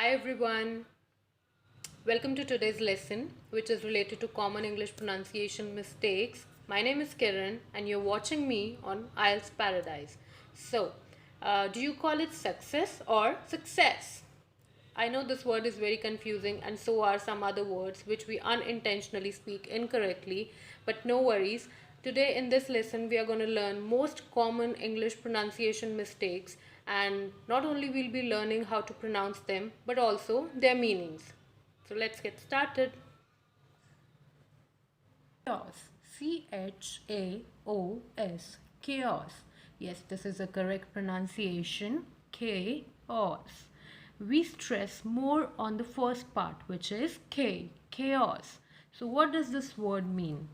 Hi everyone, welcome to today's lesson which is related to common English pronunciation mistakes. My name is Kiran and you're watching me on IELTS Paradise. Do you call it success or success? I know this word is very confusing and so are some other words which we unintentionally speak incorrectly, but no worries. Today in this lesson we are going to learn most common English pronunciation mistakes, and not only we'll be learning how to pronounce them but also their meanings. So let's get started. Chaos. Chaos. Chaos. Yes, this is a correct pronunciation. Chaos. We stress more on the first part, which is chaos. So what does this word mean?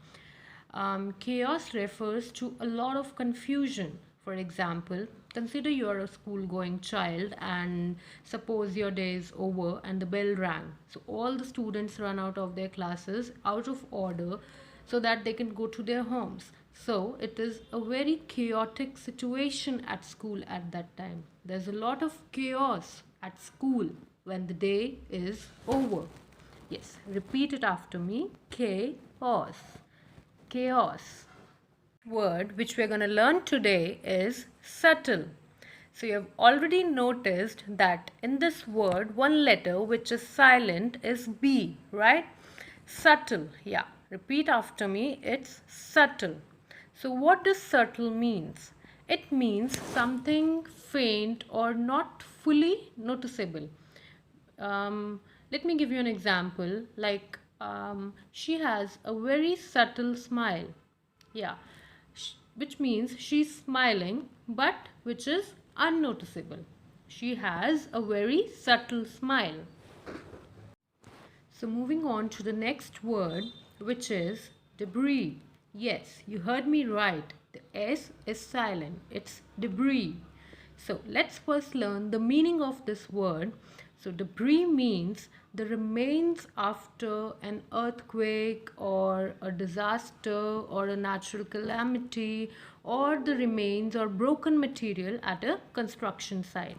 Chaos refers to a lot of confusion. For example, consider you are a school going child and suppose your day is over and the bell rang. So all the students run out of their classes out of order so that they can go to their homes. So it is a very chaotic situation at school at that time. There's a lot of chaos at school when the day is over. Yes, repeat it after me. Chaos. Chaos. Word which we're going to learn today is subtle. So you have already noticed that in this word one letter which is silent is B, right? Subtle. Yeah, repeat after me. It's subtle. So what does subtle means? It means something faint or not fully noticeable. Let me give you an example. She has a very subtle smile. Yeah, which means she's smiling, but which is unnoticeable. She has a very subtle smile. So moving on to the next word, which is debris. Yes, you heard me right. The S is silent. It's debris. So let's first learn the meaning of this word. So debris means the remains after an earthquake or a disaster or a natural calamity, or the remains or broken material at a construction site.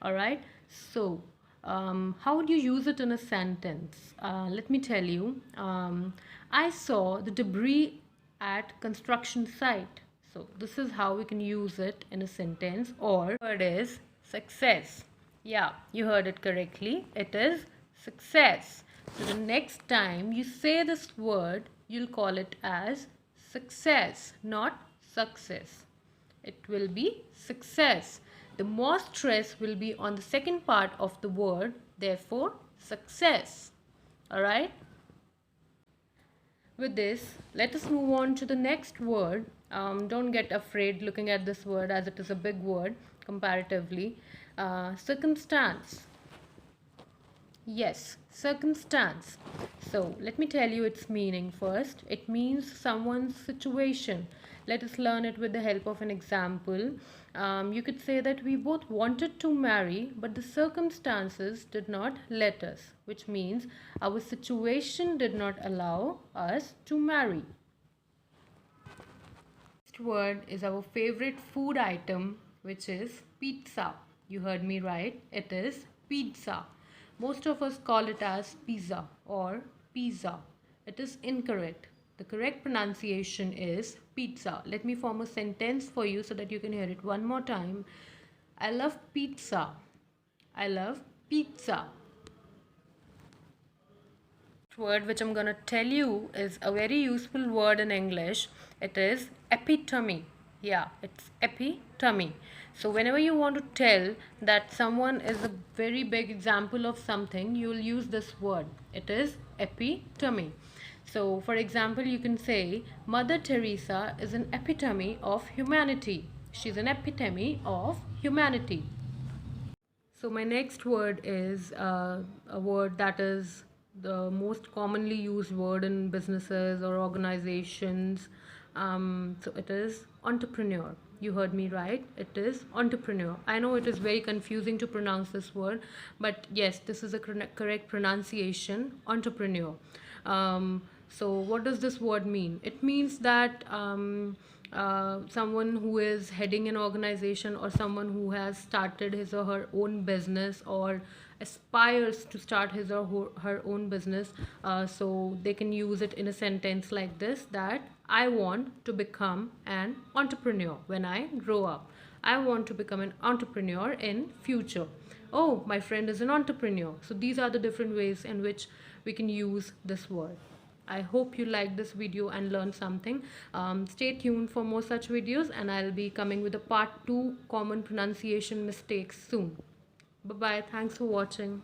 Alright, so how would you use it in a sentence? Let me tell you. I saw the debris at construction site. So this is how we can use it in a sentence. Or word is success. Yeah, you heard it correctly. It is success. So the next time you say this word, you'll call it as success, not success. It will be success. The more stress will be on the second part of the word, therefore success. Alright? With this, let us move on to the next word. Don't get afraid looking at this word as it is a big word comparatively. Circumstance. Yes, circumstance. So let me tell you its meaning first. It means someone's situation. Let us learn it with the help of an example. You could say that we both wanted to marry, but the circumstances did not let us, which means our situation did not allow us to marry. Next word is our favorite food item, which is pizza. You heard me right. It is pizza. Most of us call it as pizza or pizza. It is incorrect. The correct pronunciation is pizza. Let me form a sentence for you so that you can hear it one more time. I love pizza. I love pizza. Word which I'm going to tell you is a very useful word in English. It is epitome. Yeah, it's epitome. So whenever you want to tell that someone is a very big example of something, you will use this word. It is epitome. So for example, you can say Mother Teresa is an epitome of humanity. She's an epitome of humanity. So my next word is a word that is the most commonly used word in businesses or organizations. So it is entrepreneur. You heard me right. It is entrepreneur. I know it is very confusing to pronounce this word, but yes, this is a correct pronunciation, entrepreneur. So what does this word mean? It means that someone who is heading an organization, or someone who has started his or her own business, or aspires to start his or her own business, so they can use it in a sentence like this, that I want to become an entrepreneur when I grow up. I want to become an entrepreneur in future. Oh, my friend is an entrepreneur. So these are the different ways in which we can use this word. I hope you liked this video and learned something. Stay tuned for more such videos, and I'll be coming with a part 2 common pronunciation mistakes soon. Bye bye. Thanks for watching.